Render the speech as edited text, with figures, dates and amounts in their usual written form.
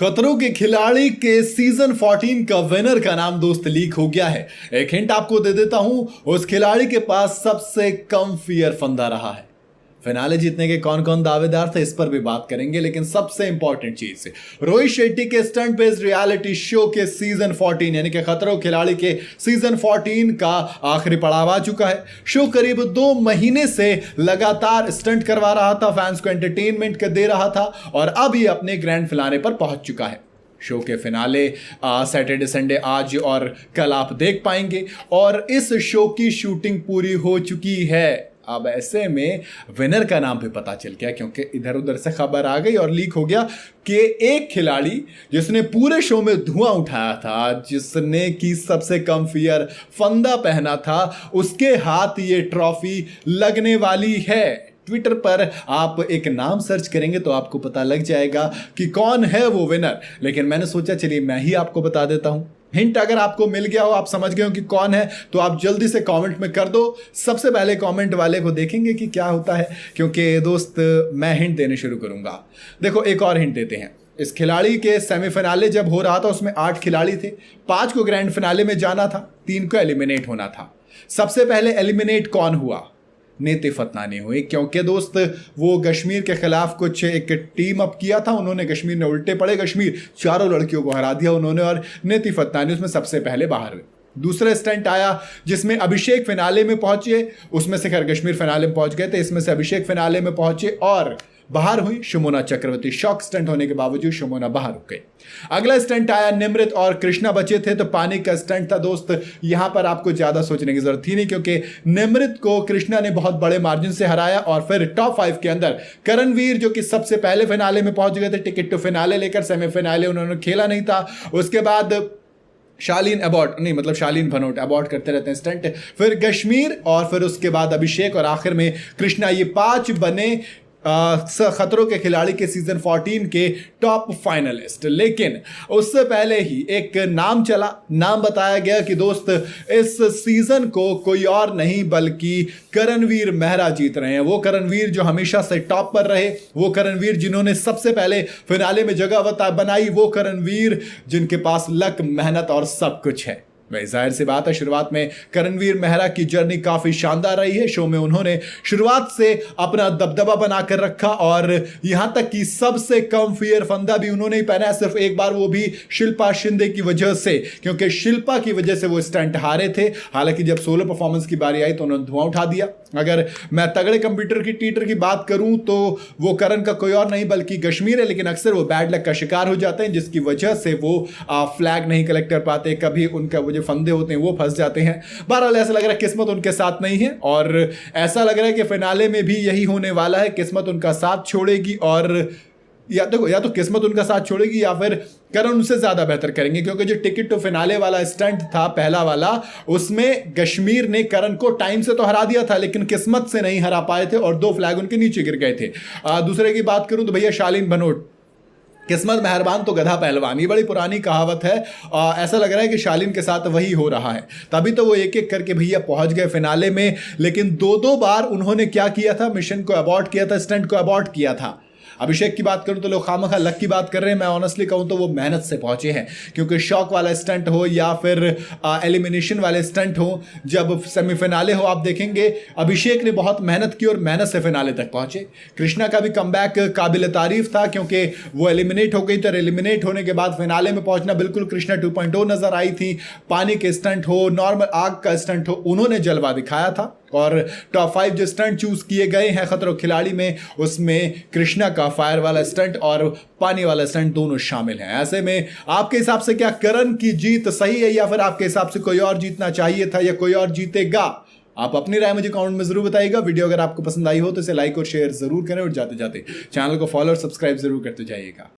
खतरों के खिलाड़ी के सीजन 14 का विनर का नाम दोस्त लीक हो गया है। एक हिंट आपको दे देता हूं, उस खिलाड़ी के पास सबसे कम फियर फंदा रहा है। फिनाले जीतने के कौन कौन दावेदार थे इस पर भी बात करेंगे, लेकिन सबसे इंपॉर्टेंट चीज रोहित शेट्टी के स्टंट बेस्ड रियलिटी शो के सीजन 14 यानी कि खतरों खिलाड़ी के सीजन 14 का आखिरी पड़ाव आ चुका है। शो करीब 2 महीने से लगातार स्टंट करवा रहा था, फैंस को एंटरटेनमेंट दे रहा था और अब ये अपने ग्रैंड फिनाले पर पहुंच चुका है। शो के फिनाले सैटरडे संडे आज और कल आप देख पाएंगे और इस शो की शूटिंग पूरी हो चुकी है। अब ऐसे में विनर का नाम भी पता चल गया, क्योंकि इधर उधर से खबर आ गई और लीक हो गया कि एक खिलाड़ी जिसने पूरे शो में धुआं उठाया था, जिसने की सबसे कम फियर फंदा पहना था, उसके हाथ ये ट्रॉफी लगने वाली है। ट्विटर पर आप एक नाम सर्च करेंगे तो आपको पता लग जाएगा कि कौन है वो विनर, लेकिन मैंने सोचा चलिए मैं ही आपको बता देता हूं। हिंट अगर आपको मिल गया हो, आप समझ गए हो कि कौन है, तो आप जल्दी से कमेंट में कर दो। सबसे पहले कमेंट वाले को देखेंगे कि क्या होता है, क्योंकि दोस्त मैं हिंट देने शुरू करूंगा। देखो एक और हिंट देते हैं। इस खिलाड़ी के सेमीफिनाले जब हो रहा था उसमें 8 खिलाड़ी थे, 5 को ग्रैंड फिनाले में जाना था, 3 को एलिमिनेट होना था। सबसे पहले एलिमिनेट कौन हुआ? नीति फतनानी हुई, क्योंकि दोस्त वो कश्मीर के खिलाफ कुछ एक टीम अप किया था उन्होंने, कश्मीर ने उल्टे पड़े, कश्मीर 4 लड़कियों को हरा दिया उन्होंने और नीति फतनानी उसमें सबसे पहले बाहर हुए। दूसरा स्टंट आया जिसमें अभिषेक फिनाले में पहुंचे, उसमें से खैर कश्मीर फिनाले में पहुंच गए थे, इसमें से अभिषेक फिनाले में पहुंचे और बाहर हुई शमोना चक्रवर्ती। शॉक स्टंट होने के बावजूद शमोना बाहर हो गई। अगला स्टंट आया, निमृत और कृष्णा बचे थे, तो पानी का स्टंट था दोस्त। यहां पर आपको ज्यादा सोचने की जरूरत थी नहीं, क्योंकि निमृत को कृष्णा ने बहुत बड़े मार्जिन से हराया और फिर टॉप 5 के अंदर करणवीर जो कि सबसे पहले फिनाले में पहुंच गए थे, टिकट टू फिनाले लेकर, सेमीफिनाले उन्होंने खेला नहीं था। उसके बाद शालीन भनोट अबॉर्ट करते रहते हैं स्टंट, फिर कश्मीर और फिर उसके बाद अभिषेक और आखिर में कृष्णा। ये 5 बने खतरों के खिलाड़ी के सीजन 14 के टॉप फाइनलिस्ट। लेकिन उससे पहले ही एक नाम चला, नाम बताया गया कि दोस्त इस सीजन को कोई और नहीं बल्कि करणवीर मेहरा जीत रहे हैं। वो करणवीर जो हमेशा से टॉप पर रहे, वो करणवीर जिन्होंने सबसे पहले फिनाले में जगह बनाई, वो करणवीर जिनके पास लक, मेहनत और सब कुछ है। वही जाहिर सी बात है, शुरुआत में करणवीर मेहरा की जर्नी काफी शानदार रही है। शो में उन्होंने शुरुआत से अपना दबदबा बनाकर रखा और यहां तक कि सबसे कम फियर फंदा भी उन्होंने ही पहना है, सिर्फ एक बार, वो भी शिल्पा शिंदे की वजह से, क्योंकि शिल्पा की वजह से वो स्टंट हारे थे। हालांकि जब सोलो परफॉर्मेंस की बारी आई तो उन्होंने धुआं उठा दिया। अगर मैं तगड़े कंप्यूटर की टीटर की बात करूं तो वो करण का कोई और नहीं बल्कि कश्मीर है, लेकिन अक्सर वो बैड लक का शिकार हो जाते हैं, जिसकी वजह से वो फ्लैग नहीं कलेक्ट कर पाते, कभी उनका वो फंदे होते हैं वो फंस जाते हैं। बहरहाल ऐसा लग रहा है किस्मत उनके साथ नहीं है और ऐसा लग रहा है कि फिनाले में भी यही होने वाला है, किस्मत उनका साथ छोड़ेगी और या तो किस्मत उनका साथ छोड़ेगी या फिर करण उनसे ज्यादा बेहतर करेंगे, क्योंकि जो टिकट टू फिनाले वाला स्टंट था पहला वाला, उसमें कश्मीर ने करण को टाइम से तो हरा दिया था लेकिन किस्मत से नहीं हरा पाए थे और 2 फ्लैग उनके नीचे गिर गए थे। दूसरे की बात करूं तो भैया शालीन भनोट, किस्मत मेहरबान तो गधा पहलवान, ये बड़ी पुरानी कहावत है। ऐसा लग रहा है कि शालीन के साथ वही हो रहा है, तभी तो वो एक एक करके भैया पहुंच गए फिनाले में। लेकिन 2 बार उन्होंने क्या किया था, मिशन को अबॉर्ट किया था, स्टंट को अबॉर्ट किया था। अभिषेक की बात करूं तो लोग खामखा लक की बात कर रहे हैं, मैं ऑनेस्टली कहूं तो वो मेहनत से पहुंचे हैं, क्योंकि शॉक वाला स्टंट हो या फिर एलिमिनेशन वाले स्टंट हो, जब सेमीफिनाले हो आप देखेंगे अभिषेक ने बहुत मेहनत की और मेहनत से फिनाले तक पहुंचे। कृष्णा का भी कमबैक काबिल तारीफ था, क्योंकि वो एलिमिनेट हो गई तो एलिमिनेट होने के बाद फिनाले में पहुंचना बिल्कुल कृष्णा 2.0 नजर आई थी। पानी के स्टंट हो, नॉर्मल आग का स्टंट हो, उन्होंने जलवा दिखाया था और टॉप 5 जो स्टंट चूज किए गए हैं खतरों खिलाड़ी में, उसमें कृष्णा का फायर वाला स्टंट और पानी वाला स्टंट दोनों शामिल हैं। ऐसे में आपके हिसाब से क्या करण की जीत सही है या फिर आपके हिसाब से कोई और जीतना चाहिए था या कोई और जीतेगा? आप अपनी राय मुझे कमेंट में जरूर बताइएगा। वीडियो अगर आपको पसंद आई हो तो इसे लाइक और शेयर जरूर करें और जाते जाते चैनल को फॉलो और सब्सक्राइब जरूर करते जाइएगा।